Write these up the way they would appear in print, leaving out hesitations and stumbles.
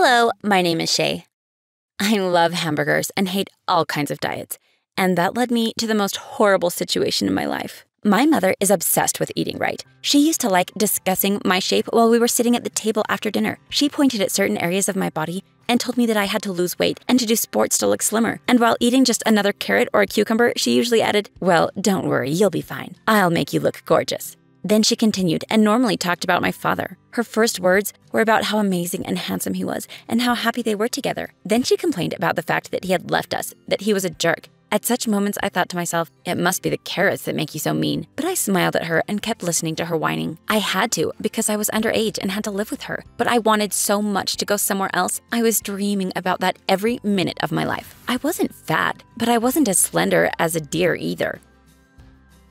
Hello, my name is Shae. I love hamburgers and hate all kinds of diets, and that led me to the most horrible situation in my life. My mother is obsessed with eating right. She used to like discussing my shape while we were sitting at the table after dinner. She pointed at certain areas of my body and told me that I had to lose weight and to do sports to look slimmer. And while eating just another carrot or a cucumber, she usually added, "Well, don't worry, you'll be fine. I'll make you look gorgeous." Then she continued and normally talked about my father. Her first words were about how amazing and handsome he was and how happy they were together. Then she complained about the fact that he had left us, that he was a jerk. At such moments, I thought to myself, it must be the carrots that make you so mean. But I smiled at her and kept listening to her whining. I had to because I was underage and had to live with her. But I wanted so much to go somewhere else. I was dreaming about that every minute of my life. I wasn't fat, but I wasn't as slender as a deer either.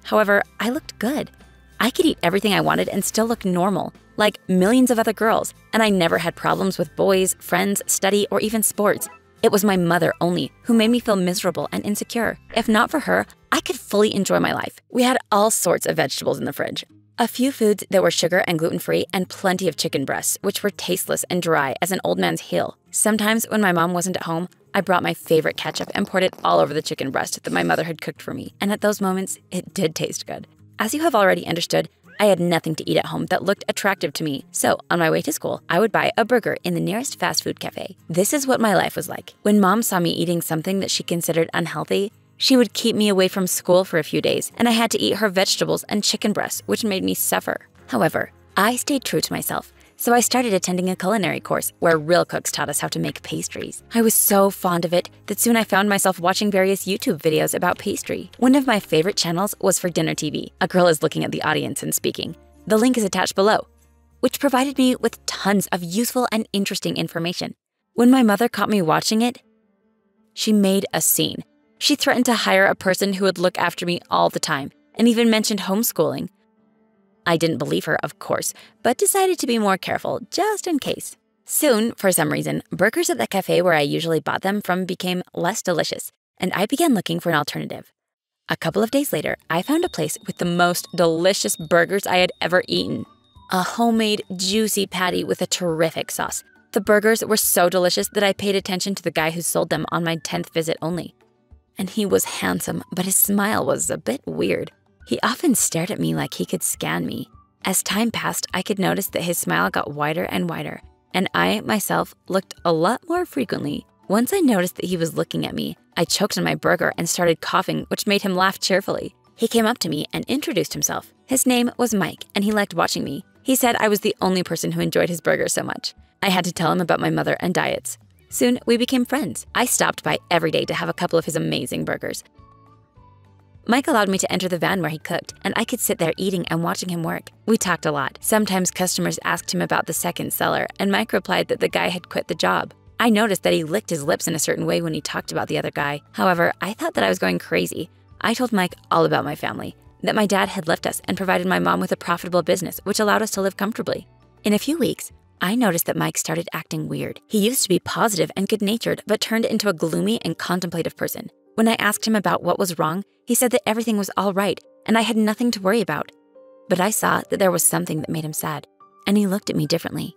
However, I looked good. I could eat everything I wanted and still look normal, like millions of other girls, and I never had problems with boys, friends, study, or even sports. It was my mother only who made me feel miserable and insecure. If not for her, I could fully enjoy my life. We had all sorts of vegetables in the fridge. A few foods that were sugar and gluten-free, and plenty of chicken breasts, which were tasteless and dry as an old man's heel. Sometimes when my mom wasn't at home, I brought my favorite ketchup and poured it all over the chicken breast that my mother had cooked for me. And at those moments, it did taste good. As you have already understood, I had nothing to eat at home that looked attractive to me, so on my way to school, I would buy a burger in the nearest fast food cafe. This is what my life was like. When Mom saw me eating something that she considered unhealthy, she would keep me away from school for a few days, and I had to eat her vegetables and chicken breasts, which made me suffer. However, I stayed true to myself, so I started attending a culinary course where real cooks taught us how to make pastries. I was so fond of it that soon I found myself watching various YouTube videos about pastry. One of my favorite channels was for dinner TV. A girl is looking at the audience and speaking. The link is attached below, which provided me with tons of useful and interesting information. When my mother caught me watching it, she made a scene. She threatened to hire a person who would look after me all the time, and even mentioned homeschooling. I didn't believe her, of course, but decided to be more careful, just in case. Soon, for some reason, burgers at the cafe where I usually bought them from became less delicious, and I began looking for an alternative. A couple of days later, I found a place with the most delicious burgers I had ever eaten. A homemade, juicy patty with a terrific sauce. The burgers were so delicious that I paid attention to the guy who sold them on my 10th visit only. And he was handsome, but his smile was a bit weird. He often stared at me like he could scan me. As time passed, I could notice that his smile got wider and wider, and I, myself, looked a lot more frequently. Once I noticed that he was looking at me, I choked on my burger and started coughing, which made him laugh cheerfully. He came up to me and introduced himself. His name was Mike, and he liked watching me. He said I was the only person who enjoyed his burger so much. I had to tell him about my mother and diets. Soon, we became friends. I stopped by every day to have a couple of his amazing burgers. Mike allowed me to enter the van where he cooked, and I could sit there eating and watching him work. We talked a lot. Sometimes customers asked him about the second seller, and Mike replied that the guy had quit the job. I noticed that he licked his lips in a certain way when he talked about the other guy. However, I thought that I was going crazy. I told Mike all about my family, that my dad had left us and provided my mom with a profitable business, which allowed us to live comfortably. In a few weeks, I noticed that Mike started acting weird. He used to be positive and good-natured, but turned into a gloomy and contemplative person. When I asked him about what was wrong, he said that everything was all right and I had nothing to worry about. But I saw that there was something that made him sad, and he looked at me differently.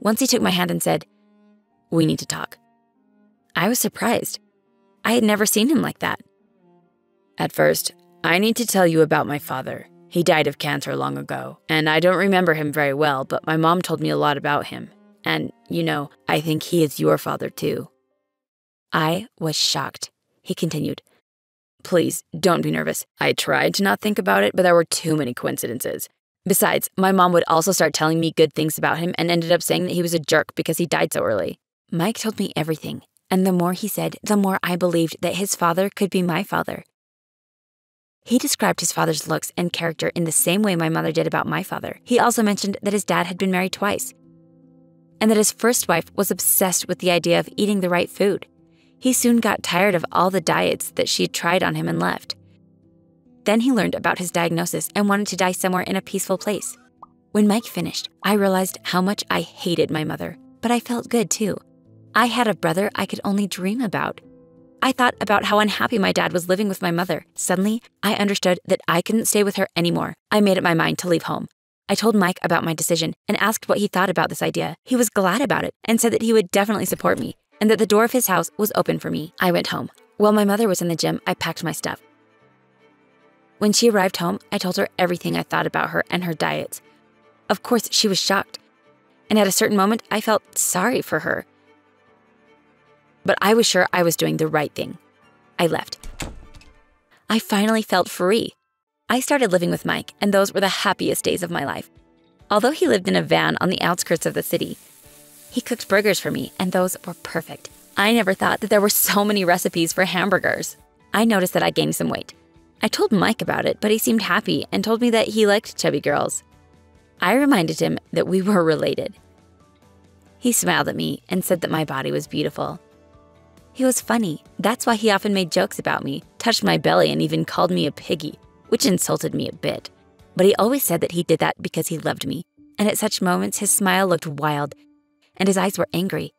Once he took my hand and said, "We need to talk." I was surprised. I had never seen him like that. "At first, I need to tell you about my father. He died of cancer long ago, and I don't remember him very well, but my mom told me a lot about him. And, I think he is your father too." I was shocked. He continued, "Please, don't be nervous. I tried to not think about it, but there were too many coincidences. Besides, my mom would also start telling me good things about him and ended up saying that he was a jerk because he died so early." Mike told me everything, and the more he said, the more I believed that his father could be my father. He described his father's looks and character in the same way my mother did about my father. He also mentioned that his dad had been married twice, and that his first wife was obsessed with the idea of eating the right food. He soon got tired of all the diets that she had tried on him and left. Then he learned about his diagnosis and wanted to die somewhere in a peaceful place. When Mike finished, I realized how much I hated my mother, but I felt good too. I had a brother I could only dream about. I thought about how unhappy my dad was living with my mother. Suddenly, I understood that I couldn't stay with her anymore. I made up my mind to leave home. I told Mike about my decision and asked what he thought about this idea. He was glad about it and said that he would definitely support me and that the door of his house was open for me. I went home. While my mother was in the gym, I packed my stuff. When she arrived home, I told her everything I thought about her and her diets. Of course, she was shocked. And at a certain moment, I felt sorry for her. But I was sure I was doing the right thing. I left. I finally felt free. I started living with Mike, and those were the happiest days of my life. Although he lived in a van on the outskirts of the city, he cooked burgers for me, and those were perfect. I never thought that there were so many recipes for hamburgers. I noticed that I gained some weight. I told Mike about it, but he seemed happy and told me that he liked chubby girls. I reminded him that we were related. He smiled at me and said that my body was beautiful. He was funny. That's why he often made jokes about me, touched my belly, and even called me a piggy, which insulted me a bit. But he always said that he did that because he loved me, and at such moments his smile looked wild, and his eyes were angry.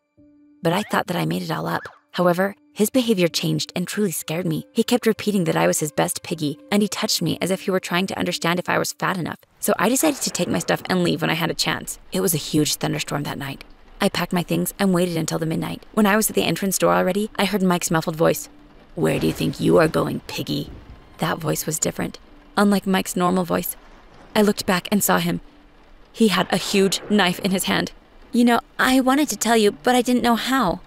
But I thought that I made it all up. However, his behavior changed and truly scared me. He kept repeating that I was his best piggy, and he touched me as if he were trying to understand if I was fat enough. So I decided to take my stuff and leave when I had a chance. It was a huge thunderstorm that night. I packed my things and waited until the midnight. When I was at the entrance door already, I heard Mike's muffled voice. "Where do you think you are going, piggy?" That voice was different, unlike Mike's normal voice. I looked back and saw him. He had a huge knife in his hand. "You know, I wanted to tell you, but I didn't know how,"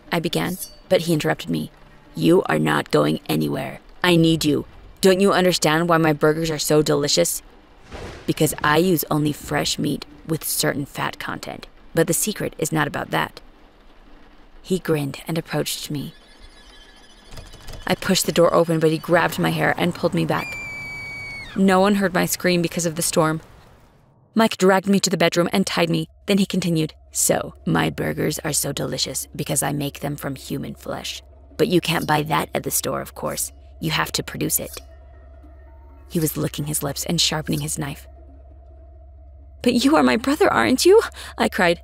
I began, but he interrupted me. "You are not going anywhere. I need you. Don't you understand why my burgers are so delicious? Because I use only fresh meat with certain fat content. But the secret is not about that." He grinned and approached me. I pushed the door open, but he grabbed my hair and pulled me back. No one heard my scream because of the storm. Mike dragged me to the bedroom and tied me. Then he continued, "So, my burgers are so delicious because I make them from human flesh. But you can't buy that at the store, of course. You have to produce it." He was licking his lips and sharpening his knife. "But you are my brother, aren't you?" I cried.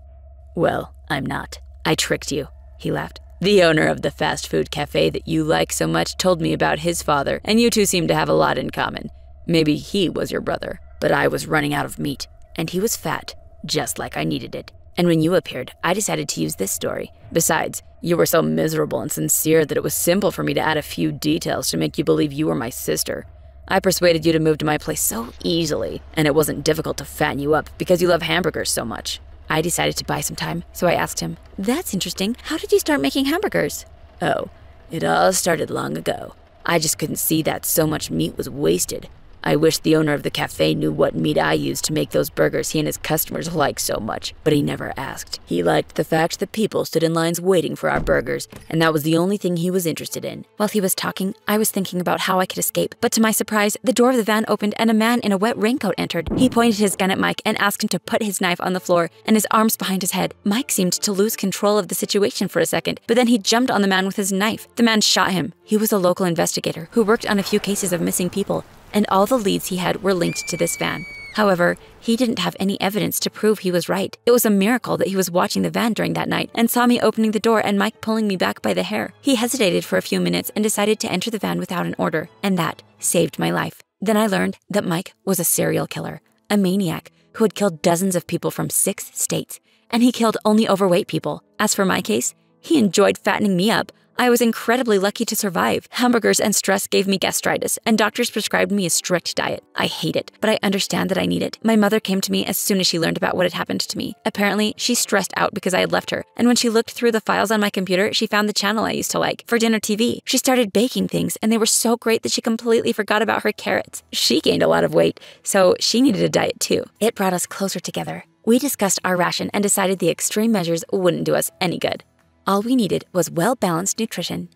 "Well, I'm not. I tricked you," he laughed. "The owner of the fast food cafe that you like so much told me about his father, and you two seem to have a lot in common. Maybe he was your brother, but I was running out of meat, and he was fat, just like I needed it. And when you appeared, I decided to use this story. Besides, you were so miserable and sincere that it was simple for me to add a few details to make you believe you were my sister. I persuaded you to move to my place so easily, and it wasn't difficult to fatten you up because you love hamburgers so much." I decided to buy some time, so I asked him, "That's interesting. How did you start making hamburgers?" "Oh, it all started long ago. I just couldn't see that so much meat was wasted. I wish the owner of the cafe knew what meat I used to make those burgers he and his customers like so much, but he never asked. He liked the fact that people stood in lines waiting for our burgers, and that was the only thing he was interested in." While he was talking, I was thinking about how I could escape, but to my surprise, the door of the van opened and a man in a wet raincoat entered. He pointed his gun at Mike and asked him to put his knife on the floor and his arms behind his head. Mike seemed to lose control of the situation for a second, but then he jumped on the man with his knife. The man shot him. He was a local investigator who worked on a few cases of missing people, and all the leads he had were linked to this van. However, he didn't have any evidence to prove he was right. It was a miracle that he was watching the van during that night and saw me opening the door and Mike pulling me back by the hair. He hesitated for a few minutes and decided to enter the van without an order, and that saved my life. Then I learned that Mike was a serial killer, a maniac who had killed dozens of people from 6 states, and he killed only overweight people. As for my case, he enjoyed fattening me up. I was incredibly lucky to survive. Hamburgers and stress gave me gastritis, and doctors prescribed me a strict diet. I hate it, but I understand that I need it. My mother came to me as soon as she learned about what had happened to me. Apparently, she stressed out because I had left her, and when she looked through the files on my computer, she found the channel I used to like for dinner TV. She started baking things, and they were so great that she completely forgot about her carrots. She gained a lot of weight, so she needed a diet too. It brought us closer together. We discussed our ration and decided the extreme measures wouldn't do us any good. All we needed was well-balanced nutrition.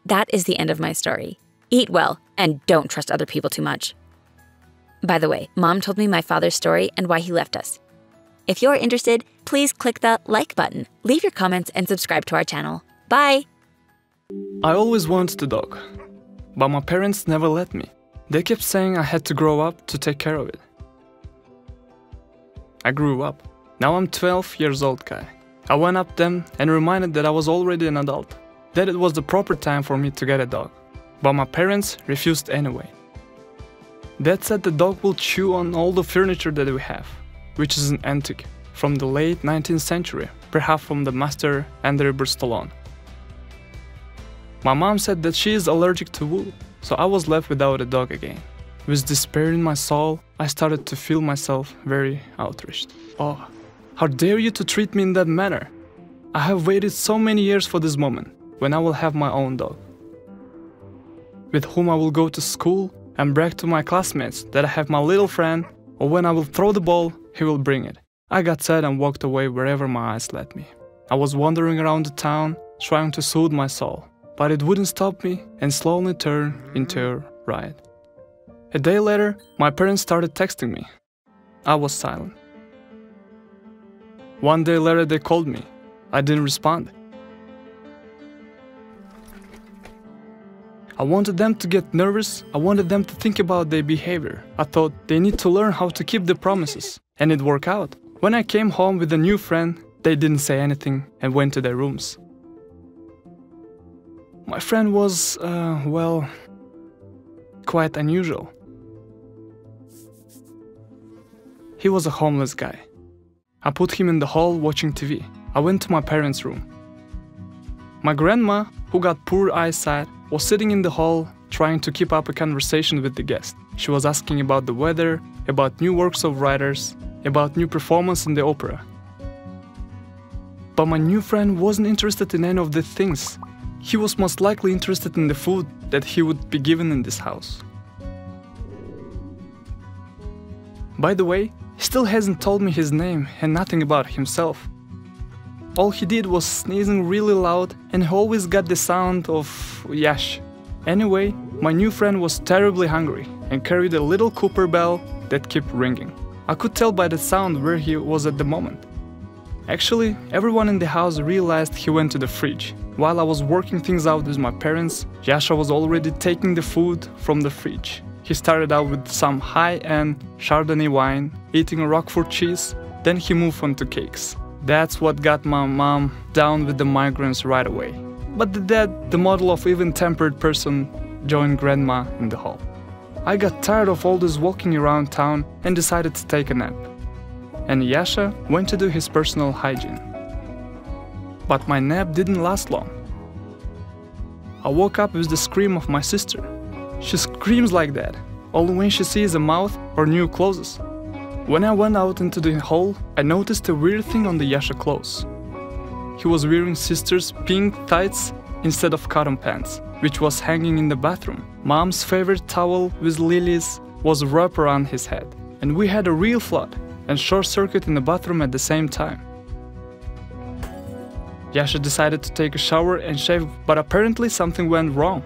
That is the end of my story. Eat well, and don't trust other people too much. By the way, Mom told me my father's story and why he left us. If you're interested, please click the like button, leave your comments, and subscribe to our channel. Bye! I always wanted a dog, but my parents never let me. They kept saying I had to grow up to take care of it. I grew up. Now I'm 12 years old guy. I went up them and reminded that I was already an adult, that it was the proper time for me to get a dog, but my parents refused anyway. Dad said the dog will chew on all the furniture that we have, which is an antique from the late 19th century, perhaps from the master Andrei Stallone. My mom said that she is allergic to wool, so I was left without a dog again. With despair in my soul, I started to feel myself very outraged. Oh, how dare you to treat me in that manner? I have waited so many years for this moment, when I will have my own dog, with whom I will go to school and brag to my classmates that I have my little friend, or when I will throw the ball, he will bring it. I got sad and walked away wherever my eyes led me. I was wandering around the town, trying to soothe my soul, but it wouldn't stop me and slowly turned into a riot. A day later, my parents started texting me. I was silent. One day later, they called me. I didn't respond. I wanted them to get nervous. I wanted them to think about their behavior. I thought they need to learn how to keep their promises. And it worked out. When I came home with a new friend, they didn't say anything and went to their rooms. My friend was, quite unusual. He was a homeless guy. I put him in the hall watching TV. I went to my parents' room. My grandma, who got poor eyesight, was sitting in the hall trying to keep up a conversation with the guest. She was asking about the weather, about new works of writers, about new performance in the opera. But my new friend wasn't interested in any of the things. He was most likely interested in the food that he would be given in this house. By the way, he still hasn't told me his name and nothing about himself. All he did was sneezing really loud, and he always got the sound of yash. Anyway, my new friend was terribly hungry and carried a little Cooper bell that kept ringing. I could tell by the sound where he was at the moment. Actually, everyone in the house realized he went to the fridge. While I was working things out with my parents, Yasha was already taking the food from the fridge. He started out with some high-end Chardonnay wine, eating a Roquefort cheese, then he moved on to cakes. That's what got my mom down with the migrants right away. But the dad, the model of even-tempered person, joined grandma in the hall. I got tired of all this walking around town and decided to take a nap. And Yasha went to do his personal hygiene. But my nap didn't last long. I woke up with the scream of my sister. She screams like that, only when she sees a mouth or new clothes. When I went out into the hall, I noticed a weird thing on the Yasha clothes. He was wearing sister's pink tights instead of cotton pants, which was hanging in the bathroom. Mom's favorite towel with lilies was wrapped around his head, and we had a real flood and short circuit in the bathroom at the same time. Yasha decided to take a shower and shave, but apparently something went wrong.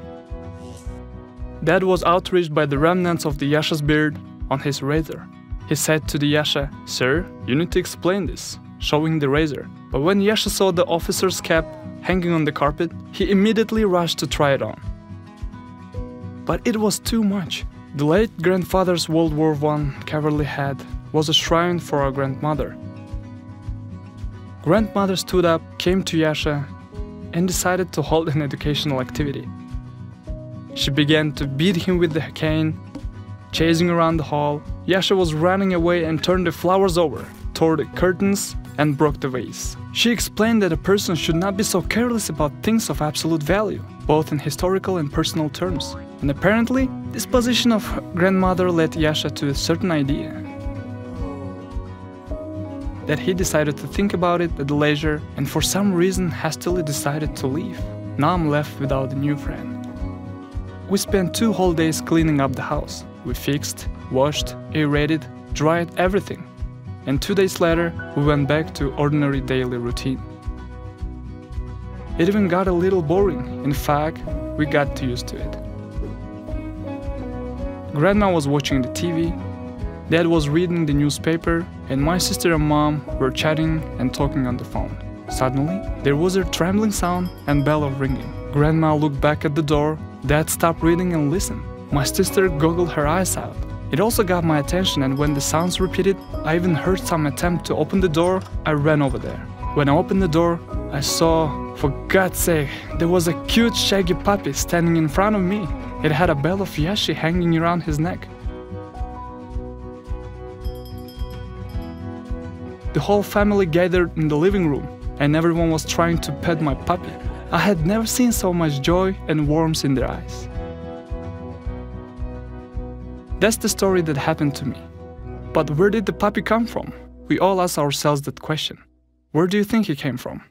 Dad was outraged by the remnants of the Yasha's beard on his razor. He said to the Yasha, "Sir, you need to explain this," showing the razor. But when Yasha saw the officer's cap hanging on the carpet, he immediately rushed to try it on. But it was too much. The late grandfather's World War I cavalry hat was a shrine for our grandmother. Grandmother stood up, came to Yasha, and decided to hold an educational activity. She began to beat him with the cane, chasing around the hall. Yasha was running away and turned the flowers over, tore the curtains, and broke the vase. She explained that a person should not be so careless about things of absolute value, both in historical and personal terms. And apparently, this position of grandmother led Yasha to a certain idea. That he decided to think about it at leisure and for some reason hastily decided to leave. Now I'm left without a new friend. We spent 2 whole days cleaning up the house. We fixed, washed, aerated, dried everything. And 2 days later, we went back to ordinary daily routine. It even got a little boring. In fact, we got too used to it. Grandma was watching the TV, Dad was reading the newspaper, and my sister and mom were chatting and talking on the phone. Suddenly, there was a trembling sound and bell of ringing. Grandma looked back at the door, Dad stopped reading and listened. My sister goggled her eyes out. It also got my attention, and when the sounds repeated, I even heard some attempt to open the door. I ran over there. When I opened the door, I saw, for God's sake, there was a cute shaggy puppy standing in front of me. It had a bell of Yashi hanging around his neck. The whole family gathered in the living room, and everyone was trying to pet my puppy. I had never seen so much joy and warmth in their eyes. That's the story that happened to me. But where did the puppy come from? We all ask ourselves that question. Where do you think he came from?